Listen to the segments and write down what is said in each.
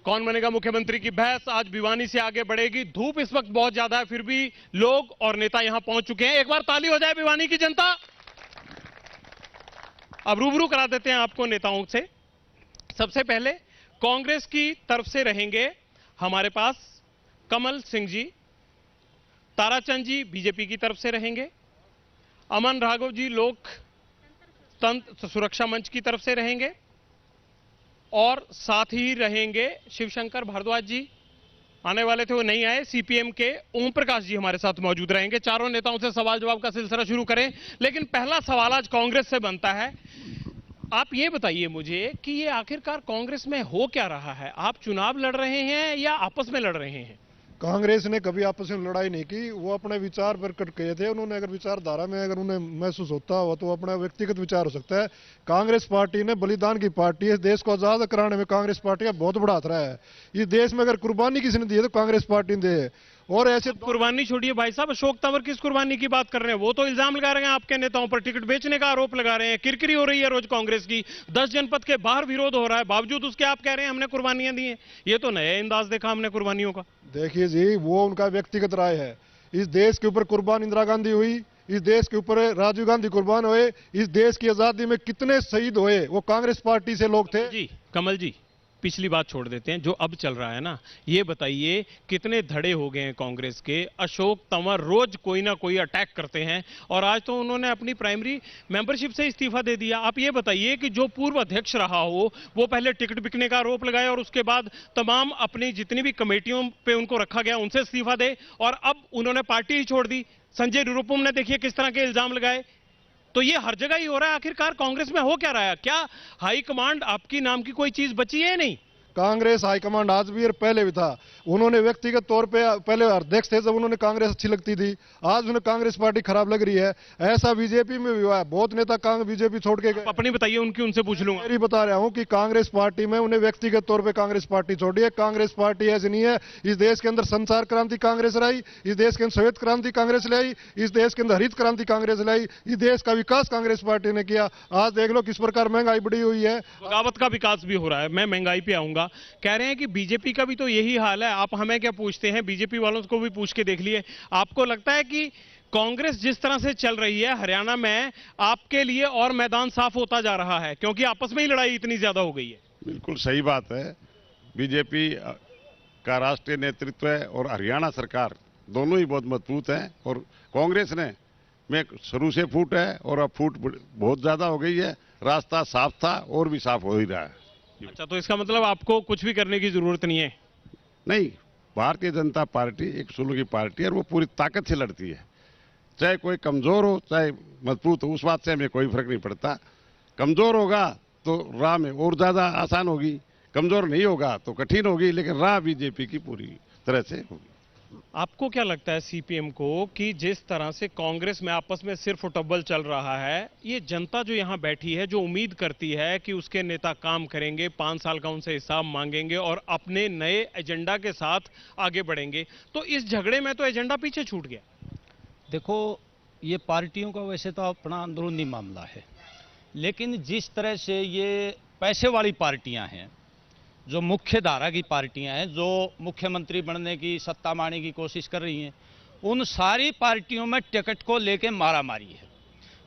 कौन बनेगा मुख्यमंत्री की बहस आज भिवानी से आगे बढ़ेगी। धूप इस वक्त बहुत ज्यादा है, फिर भी लोग और नेता यहां पहुंच चुके हैं। एक बार ताली हो जाए भिवानी की जनता। अब रूबरू करा देते हैं आपको नेताओं से। सबसे पहले कांग्रेस की तरफ से रहेंगे हमारे पास कमल सिंह जी, ताराचंद जी बीजेपी की तरफ से रहेंगे, अमन राघव जी लोकतंत्र सुरक्षा मंच की तरफ से रहेंगे, और साथ ही रहेंगे शिवशंकर भारद्वाज जी, आने वाले थे वो नहीं आए। सीपीएम के ओम प्रकाश जी हमारे साथ मौजूद रहेंगे। चारों नेताओं से सवाल जवाब का सिलसिला शुरू करें, लेकिन पहला सवाल आज कांग्रेस से बनता है। आप ये बताइए मुझे कि ये आखिरकार कांग्रेस में हो क्या रहा है? आप चुनाव लड़ रहे हैं या आपस में लड़ रहे हैं? कांग्रेस ने कभी आपस में लड़ाई नहीं की। वो अपने विचार प्रकट किए थे। उन्होंने अगर विचारधारा में अगर उन्हें महसूस होता हो तो अपना व्यक्तिगत विचार हो सकता है। कांग्रेस पार्टी ने बलिदान की पार्टी है। देश को आजाद कराने में कांग्रेस पार्टी का बहुत बड़ा हाथ रहा है। इस देश में अगर कुर्बानी किसी ने दी है तो कांग्रेस पार्टी ने दी है। और ऐसे कुर्बानी छोड़िए भाई साहब, अशोक तंवर किस कुर्बानी की बात कर रहे हैं? वो तो इल्जाम लगा रहे हैं आपके नेताओं पर, टिकट बेचने का आरोप लगा रहे हैं, किरकिरी हो रही है रोज कांग्रेस की। 10 जनपद के बाहर विरोध हो रहा है, बावजूद उसके आप कह रहे हैं हमने कुर्बानियां दी हैं। ये तो नया अंदाज देखा हमने कुर्बानियों का। देखिए जी, वो उनका व्यक्तिगत राय है। इस देश के ऊपर कुर्बान इंदिरा गांधी हुई, इस देश के ऊपर राजीव गांधी कुर्बान हुए, इस देश की आजादी में कितने शहीद हुए वो कांग्रेस पार्टी से लोग थे। जी कमल जी, पिछली बात छोड़ देते हैं, जो अब चल रहा है ना, ये बताइए कितने धड़े हो गए हैं कांग्रेस के। अशोक तंवर रोज कोई ना कोई अटैक करते हैं, और आज तो उन्होंने अपनी प्राइमरी मेंबरशिप से इस्तीफा दे दिया। आप ये बताइए कि जो पूर्व अध्यक्ष रहा हो वो पहले टिकट बिकने का आरोप लगाए, और उसके बाद तमाम अपनी जितनी भी कमेटियों पे उनको रखा गया उनसे इस्तीफा दे, और अब उन्होंने पार्टी ही छोड़ दी। संजय निरुपम ने देखिए किस तरह के इल्जाम लगाए। तो ये हर जगह ही हो रहा है। आखिरकार कांग्रेस में हो क्या रहा है? क्या हाईकमांड आपकी नाम की कोई चीज बची है? नहीं, कांग्रेस हाईकमांड आज भी और पहले भी था। उन्होंने व्यक्तिगत तौर पे पहले अध्यक्ष थे जब उन्होंने कांग्रेस अच्छी लगती थी, आज उन्हें कांग्रेस पार्टी खराब लग रही है। ऐसा बीजेपी में भी हुआ है। बहुत नेता बीजेपी छोड़ के गए। अपनी बताइए, उनकी उनसे पूछ लूंगा। मेरी बता रहा हूं कि कांग्रेस पार्टी में उन्हें व्यक्तिगत तौर पे कांग्रेस पार्टी छोड़ी है। कांग्रेस पार्टी ऐसी नहीं है। इस देश के अंदर संचार क्रांति कांग्रेस लाई, इस देश के अंदर श्वेत क्रांति कांग्रेस लाई, इस देश के अंदर हरित क्रांति कांग्रेस लाई, इस देश का विकास कांग्रेस पार्टी ने किया। आज देख लो किस प्रकार महंगाई बढ़ी हुई है। बगावत का विकास भी हो रहा है। मैं महंगाई पे आऊंगा। कह रहे हैं कि बीजेपी का भी तो यही हाल है। आप हमें क्या पूछते हैं? बीजेपी वालों को भी पूछ के देख लिए। आपको लगता है कि कांग्रेस जिस तरह से चल रही है हरियाणा में, आपके लिए और मैदान साफ होता जा रहा है, क्योंकि आपस में ही लड़ाई इतनी ज्यादा हो गई है? बिल्कुल सही बात है। बीजेपी का राष्ट्रीय नेतृत्व है और हरियाणा सरकार दोनों ही बहुत मजबूत हैं, और कांग्रेस में शुरू से फूट है और अब फूट बहुत ज्यादा हो गई है। रास्ता साफ था और भी साफ हो ही रहा है। अच्छा, तो इसका मतलब आपको कुछ भी करने की जरूरत नहीं है? नहीं, भारतीय जनता पार्टी एक सुलगी पार्टी है और वो पूरी ताकत से लड़ती है। चाहे कोई कमजोर हो चाहे मजबूत हो, उस बात से हमें कोई फर्क नहीं पड़ता। कमजोर होगा तो राह में और ज्यादा आसान होगी, कमजोर नहीं होगा तो कठिन होगी, लेकिन राह बीजेपी की पूरी तरह से होगी। आपको क्या लगता है सीपीएम को कि जिस तरह से कांग्रेस में आपस में सिर्फ टब्बल चल रहा है, ये जनता जो यहां बैठी है जो उम्मीद करती है कि उसके नेता काम करेंगे, 5 साल का उनसे हिसाब मांगेंगे और अपने नए एजेंडा के साथ आगे बढ़ेंगे, तो इस झगड़े में तो एजेंडा पीछे छूट गया? देखो, ये पार्टियों का वैसे तो अपना अंदरूनी मामला है, लेकिन जिस तरह से ये पैसे वाली पार्टियां हैं, जो मुख्य धारा की पार्टियां हैं, जो मुख्यमंत्री बनने की सत्ता मारने की कोशिश कर रही हैं, उन सारी पार्टियों में टिकट को लेके मारामारी है।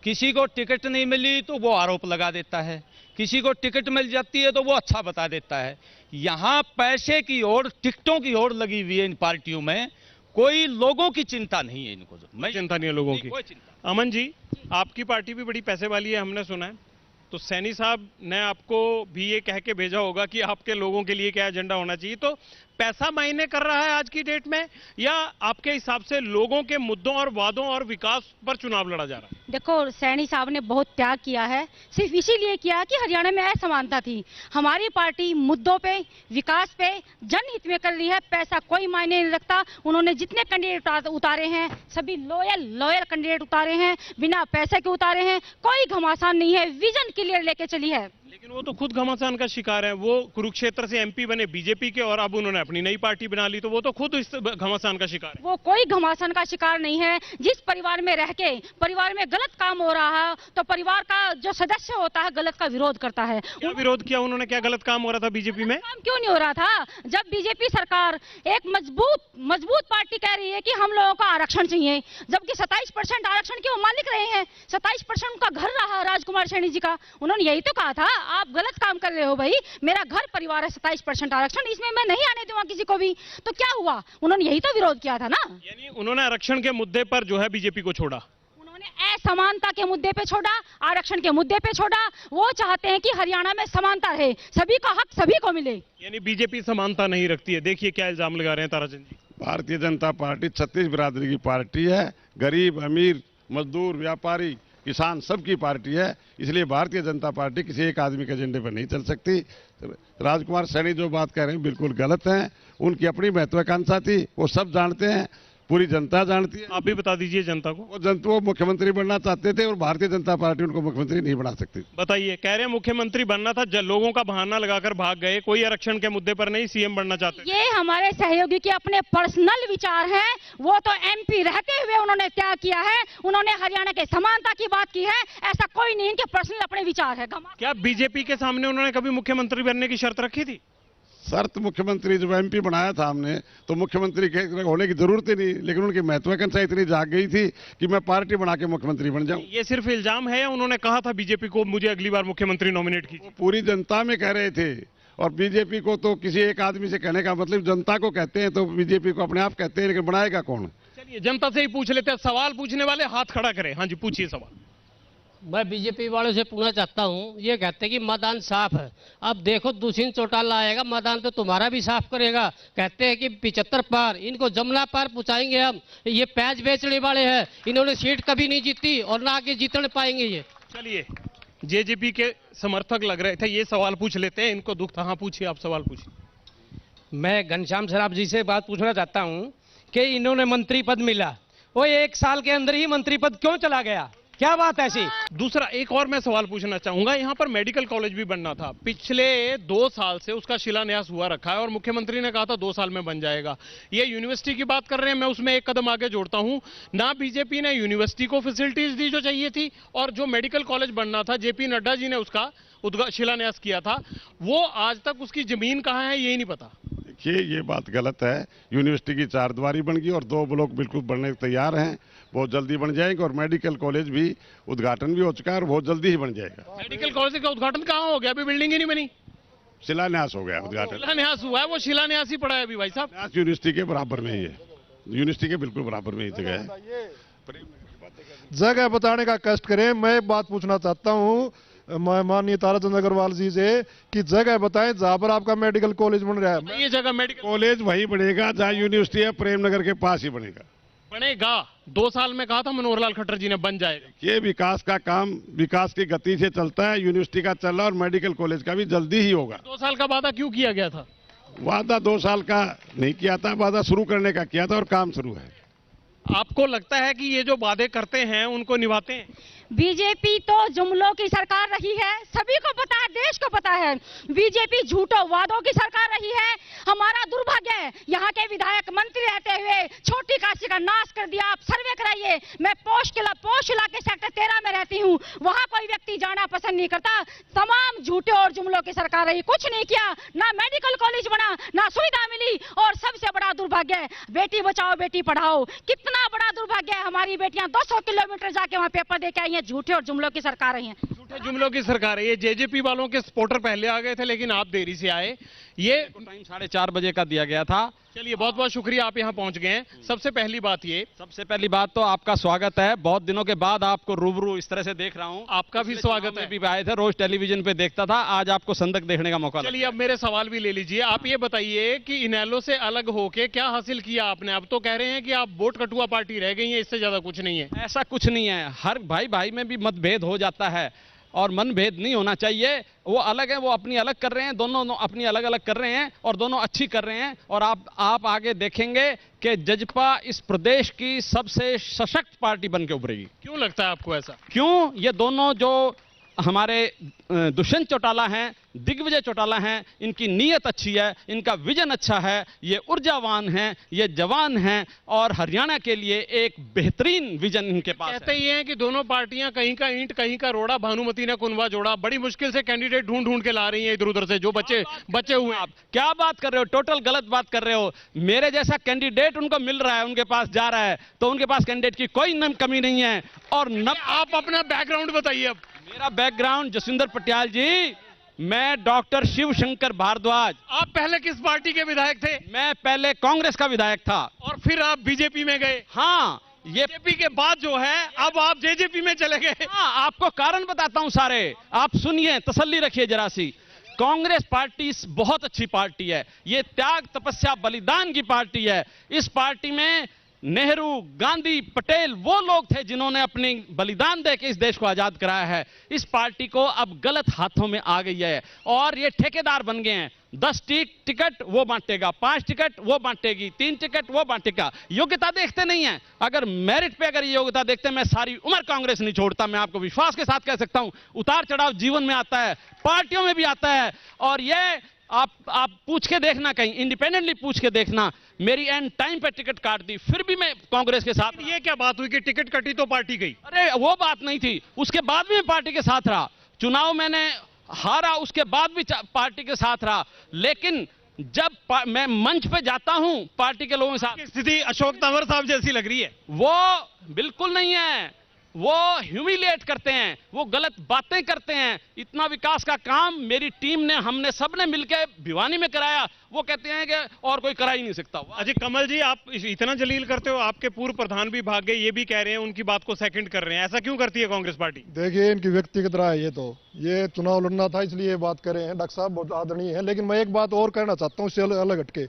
किसी को टिकट नहीं मिली तो वो आरोप लगा देता है, किसी को टिकट मिल जाती है तो वो अच्छा बता देता है। यहाँ पैसे की ओर, टिकटों की ओर लगी हुई है इन पार्टियों में। कोई लोगों की चिंता नहीं है इनको। मैं चिंता नहीं है लोगों की। कोई चिंता। अमन जी, आपकी पार्टी भी बड़ी पैसे वाली है, हमने सुना है। तो सैनी साहब ने आपको भी ये कह के भेजा होगा कि आपके लोगों के लिए क्या एजेंडा होना चाहिए। तो पैसा मायने कर रहा है आज की डेट में, या आपके हिसाब से लोगों के मुद्दों और वादों और विकास पर चुनाव लड़ा जा रहा है? देखो, सैनी साहब ने बहुत त्याग किया है, सिर्फ इसीलिए किया कि हरियाणा में असमानता थी। हमारी पार्टी मुद्दों पे, विकास पे, जनहित में कर रही है। पैसा कोई मायने नहीं रखता। उन्होंने जितने कैंडिडेट उतारे हैं सभी लॉयल कैंडिडेट उतारे हैं, बिना पैसे के उतारे हैं। कोई घमासान नहीं है, विजन क्लियर लेके चली है। लेकिन वो तो खुद घमासान का शिकार है। वो कुरुक्षेत्र से एमपी बने बीजेपी के और अब उन्होंने अपनी नई पार्टी बना ली, तो वो तो खुद इस घमासान का शिकार है। वो कोई घमासान का शिकार नहीं है। जिस परिवार में रह के परिवार में गलत काम हो रहा है तो परिवार का जो सदस्य होता है गलत का विरोध करता है। क्या विरोध किया उन्होंने? क्या गलत काम हो रहा था बीजेपी में? काम क्यों नहीं हो रहा था? जब बीजेपी सरकार एक मजबूत पार्टी कह रही है कि हम लोगों को आरक्षण चाहिए, जबकि 27% आरक्षण के वो मालिक रहे हैं, 27% उनका घर रहा राजकुमार सैनी जी का। उन्होंने यही तो कहा था आप गलत काम कर रहे हो भाई, मेरा घर परिवार है, 27% आरक्षण इसमें मैं नहीं आने दूंगा किसी को भी। तो क्या हुआ? उन्होंने यही तो विरोध किया था ना। यानी उन्होंने आरक्षण के मुद्दे पर जो है बीजेपी को छोड़ा। उन्होंने असमानता के मुद्दे पे छोड़ा, आरक्षण के मुद्दे पे छोड़ा। वो चाहते हैं कि हरियाणा में समानता रहे, सभी का हक सभी को मिले। यानी बीजेपी समानता नहीं रखती है। देखिए क्या इल्जाम लगा रहे हैं ताराचंद जी। भारतीय जनता पार्टी 36 बिरादरी की पार्टी है, गरीब अमीर मजदूर व्यापारी किसान सबकी पार्टी है। इसलिए भारतीय जनता पार्टी किसी एक आदमी के एजेंडे पर नहीं चल सकती। राजकुमार सैनी जो बात कह रहे हैं बिल्कुल गलत है। उनकी अपनी महत्वाकांक्षा थी, वो सब जानते हैं, पूरी जनता जानती है। आप भी बता दीजिए जनता को। वो मुख्यमंत्री बनना चाहते थे और भारतीय जनता पार्टी उनको मुख्यमंत्री नहीं बना सकती। बताइए, कह रहे हैं मुख्यमंत्री बनना था, लोगों का बहाना लगाकर भाग गए, कोई आरक्षण के मुद्दे पर नहीं, सीएम बनना चाहते। ये हमारे सहयोगी के अपने पर्सनल विचार हैं। वो तो एमपी रहते हुए उन्होंने त्याग किया है, उन्होंने हरियाणा के समानता की बात की है। ऐसा कोई नहीं, इनके पर्सनल अपने विचार है। क्या बीजेपी के सामने उन्होंने कभी मुख्यमंत्री बनने की शर्त रखी थी? शर्त मुख्यमंत्री जब एमपी बनाया था हमने तो मुख्यमंत्री के होने की जरूरत ही नहीं, लेकिन उनकी महत्वाकांक्षा इतनी जाग गई थी कि मैं पार्टी बना के मुख्यमंत्री बन जाऊं। ये सिर्फ इल्जाम है या उन्होंने कहा था बीजेपी को मुझे अगली बार मुख्यमंत्री नॉमिनेट कीजिए? पूरी जनता में कह रहे थे, और बीजेपी को तो किसी एक आदमी से कहने का मतलब जनता को कहते हैं, तो बीजेपी को अपने आप कहते हैं, लेकिन बनाएगा कौन? चलिए जनता से ही पूछ लेते हैं। सवाल पूछने वाले हाथ खड़ा करें। हाँ जी, पूछिए सवाल। मैं बीजेपी वालों से पूछना चाहता हूं, ये कहते हैं कि मैदान साफ है। अब देखो दूसरी चौटाला आएगा, मैदान तो तुम्हारा भी साफ करेगा। कहते हैं कि 75 पार, इनको जमुना पार पहुंचाएंगे हम। ये पैच बेचने वाले हैं, इन्होंने सीट कभी नहीं जीती और ना आगे जीतने पाएंगे ये। चलिए, जेजेपी के समर्थक लग रहे थे, ये सवाल पूछ लेते हैं, इनको दुख था। हाँ पूछिए, आप सवाल पूछिए। मैं घनश्याम सराफ जी से बात पूछना चाहता हूं कि इन्होंने मंत्री पद मिला, वो 1 साल के अंदर ही मंत्री पद क्यों चला गया? क्या बात ऐसी? दूसरा एक और मैं सवाल पूछना चाहूंगा। यहाँ पर मेडिकल कॉलेज भी बनना था, पिछले 2 साल से उसका शिलान्यास हुआ रखा है और मुख्यमंत्री ने कहा था 2 साल में बन जाएगा। ये यूनिवर्सिटी की बात कर रहे हैं, मैं उसमें एक कदम आगे जोड़ता हूं। ना बीजेपी ने यूनिवर्सिटी को फैसिलिटीज दी जो चाहिए थी, और जो मेडिकल कॉलेज बनना था जेपी नड्डा जी ने उसका शिलान्यास किया था, वो आज तक उसकी जमीन कहाँ है यही नहीं पता। देखिए ये बात गलत है। यूनिवर्सिटी की 4 द्वारी बन गई और 2 ब्लॉक बिल्कुल बनने तैयार हैं, बहुत जल्दी बन जाएंगे। और मेडिकल कॉलेज भी उद्घाटन भी हो चुका है और बहुत जल्दी ही बन जाएगा। मेडिकल कॉलेज का उद्घाटन कहाँ हो गया? अभी बिल्डिंग ही नहीं बनी। शिलान्यास हो गया, उद्घाटन शिलान्यास हुआ है, वो शिलान्यास ही पड़ा है अभी भाई साहब। यूनिवर्सिटी के बराबर में ही है, यूनिवर्सिटी के बिल्कुल बराबर में ही जगह है। जगह बताने का कष्ट करें। मैं एक बात पूछना चाहता हूँ माननीय ताराचंद अग्रवाल जी से कि जगह बताएं जहां पर आपका मेडिकल कॉलेज बन रहा है। ये जगह मेडिकल कॉलेज वही बनेगा जहां यूनिवर्सिटी है, प्रेमनगर के पास ही बनेगा। बनेगा, 2 साल में कहा था मनोहर लाल खट्टर जी ने, बन जाएगा। ये विकास का काम विकास की गति से चलता है। यूनिवर्सिटी का चल रहा है और मेडिकल कॉलेज का भी जल्दी ही होगा। 2 साल का वादा क्यों किया गया था? वादा 2 साल का नहीं किया था, वादा शुरू करने का किया था और काम शुरू है। आपको लगता है कि ये जो वादे करते हैं उनको निभाते हैं? बीजेपी तो जुमलों की सरकार रही है, सभी को पता है, देश को पता है। बीजेपी झूठों वादों की सरकार रही है। हमारा दुर्भाग्य है, यहाँ के विधायक मंत्री रहते हुए छोटी काशी का नाश कर दिया। आप सर्वे कराइए। मैं पोश इलाके सेक्टर 13 में रहती हूँ, वहाँ कोई व्यक्ति जाना पसंद नहीं करता। तमाम झूठे और जुमलों की सरकार रही, कुछ नहीं किया। ना मेडिकल कॉलेज बना, ना सुविधा मिली, और सबसे बड़ा दुर्भाग्य है बेटी बचाओ बेटी पढ़ाओ। कितना बड़ा दुर्भाग्य है, हमारी बेटियां 200 किलोमीटर जाके वहाँ पेपर दे के आई हैं। झूठे और जुमलों की सरकार रही है। झूठे जुमलों की सरकार है। ये जेजेपी वालों के सपोर्टर पहले आ गए थे, लेकिन आप देरी से आए। ये टाइम 4:30 बजे का दिया गया था। चलिए, बहुत बहुत शुक्रिया, आप यहाँ पहुंच गए हैं। सबसे पहली बात तो आपका स्वागत है। बहुत दिनों के बाद आपको रूबरू इस तरह से देख रहा हूँ। आपका भी स्वागत है। भी आए थे, रोज टेलीविजन पे देखता था, आज आपको संदक देखने का मौका। चलिए, अब मेरे सवाल भी ले लीजिए। आप ये बताइए कि इनेलो से अलग होके क्या हासिल किया आपने? अब तो कह रहे हैं कि आप वोट कटुआ पार्टी रह गई है, इससे ज्यादा कुछ नहीं है। ऐसा कुछ नहीं है। हर भाई भाई में भी मतभेद हो जाता है और मनभेद नहीं होना चाहिए। वो अलग है, वो अपनी अलग कर रहे हैं, दोनों अपनी अलग अलग कर रहे हैं और दोनों अच्छी कर रहे हैं। और आप आगे देखेंगे कि जजपा इस प्रदेश की सबसे सशक्त पार्टी बन के उभरेगी। क्यों लगता है आपको ऐसा? क्यों? ये दोनों जो हमारे दुष्यंत चौटाला हैं, दिग्विजय चौटाला हैं, इनकी नीयत अच्छी है, इनका विजन अच्छा है, ये ऊर्जावान हैं, ये जवान हैं और हरियाणा के लिए एक बेहतरीन विजन इनके पास कहते है। ये हैं कि दोनों पार्टियां कहीं का ईंट कहीं का रोड़ा, भानुमति ने कुनबा जोड़ा, बड़ी मुश्किल से कैंडिडेट ढूंढ ढूंढ के ला रही हैं इधर उधर से जो बच्चे हुए हैं। आप क्या बात कर रहे हो, टोटल गलत बात कर रहे हो। मेरे जैसा कैंडिडेट उनको मिल रहा है, उनके पास जा रहा है, तो उनके पास कैंडिडेट की कोई कमी नहीं है। और आप अपना बैकग्राउंड बताइए अब। मेरा बैकग्राउंड जसविंदर पटियाल जी, मैं डॉक्टर शिव शंकर भारद्वाज। आप पहले किस पार्टी के विधायक थे? मैं पहले कांग्रेस का विधायक था और फिर आप बीजेपी में गए? हाँ, ये बीजेपी के बाद जो है अब आप जेजेपी में चले गए। हाँ, आपको कारण बताता हूं सारे, आप सुनिए, तसल्ली रखिए जरा सी। कांग्रेस पार्टी बहुत अच्छी पार्टी है, ये त्याग तपस्या बलिदान की पार्टी है। इस पार्टी में नेहरू, गांधी, पटेल वो लोग थे जिन्होंने अपनी बलिदान देके इस देश को आजाद कराया है। इस पार्टी को अब गलत हाथों में आ गई है और ये ठेकेदार बन गए हैं। 10 टिकट वो बांटेगा, 5 टिकट वो बांटेगी, 3 टिकट वो बांटेगा। योग्यता देखते नहीं है। अगर मेरिट पे अगर योग्यता देखते, मैं सारी उम्र कांग्रेस नहीं छोड़ता। मैं आपको विश्वास के साथ कह सकता हूं, उतार चढ़ाव जीवन में आता है, पार्टियों में भी आता है। और ये आप पूछ के देखना, कहीं इंडिपेंडेंटली पूछ के देखना, मेरी एंड टाइम पे टिकट काट दी, फिर भी मैं कांग्रेस के साथ। ये क्या बात हुई कि टिकट कटी तो पार्टी गई? अरे वो बात नहीं थी, उसके बाद भी मैं पार्टी के साथ रहा। चुनाव मैंने हारा, उसके बाद भी पार्टी के साथ रहा। लेकिन जब मैं मंच पे जाता हूं पार्टी के लोगों के साथ, स्थिति अशोक तंवर साहब जैसी लग रही है। वो बिल्कुल नहीं है, वो ह्यूमिलिएट करते हैं, वो गलत बातें करते हैं। इतना विकास का काम मेरी टीम ने, हमने सबने मिलकर भिवानी में कराया, वो कहते हैं कि और कोई करा ही नहीं सकता। अजय कमल जी, आप इतना जलील करते हो, आपके पूर्व प्रधान भी भाग गए, ये भी कह रहे हैं, उनकी बात को सेकंड कर रहे हैं। ऐसा क्यों करती है कांग्रेस पार्टी? देखिए, इनकी व्यक्तिगत राय है, ये चुनाव लड़ना था इसलिए ये बात कर रहे हैं। डॉक्टर साहब बहुत आदरणीय है, लेकिन मैं एक बात और कहना चाहता हूँ इससे अलग हटके।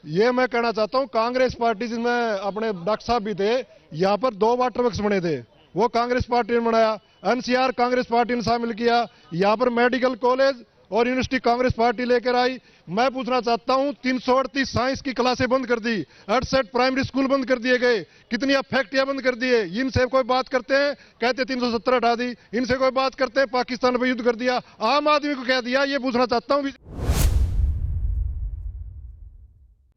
ये मैं कहना चाहता हूँ, कांग्रेस पार्टी जिसमें अपने डॉक्टर साहब भी थे, यहाँ पर 2 वाटर वर्क्स बने थे, वो कांग्रेस पार्टी ने बनाया। एनसीआर कांग्रेस पार्टी ने शामिल किया। यहाँ पर मेडिकल कॉलेज और यूनिवर्सिटी कांग्रेस पार्टी लेकर आई। मैं पूछना चाहता हूं, 338 साइंस की क्लासें बंद कर दी, 68 प्राइमरी स्कूल बंद कर दिए गए, कितनी फैक्ट्रियां बंद कर दिए। इनसे कोई बात करते हैं, कहते 370 हटा दी। इनसे कोई बात करते हैं, पाकिस्तान पर युद्ध कर दिया, आम आदमी को कह दिया। ये पूछना चाहता हूं।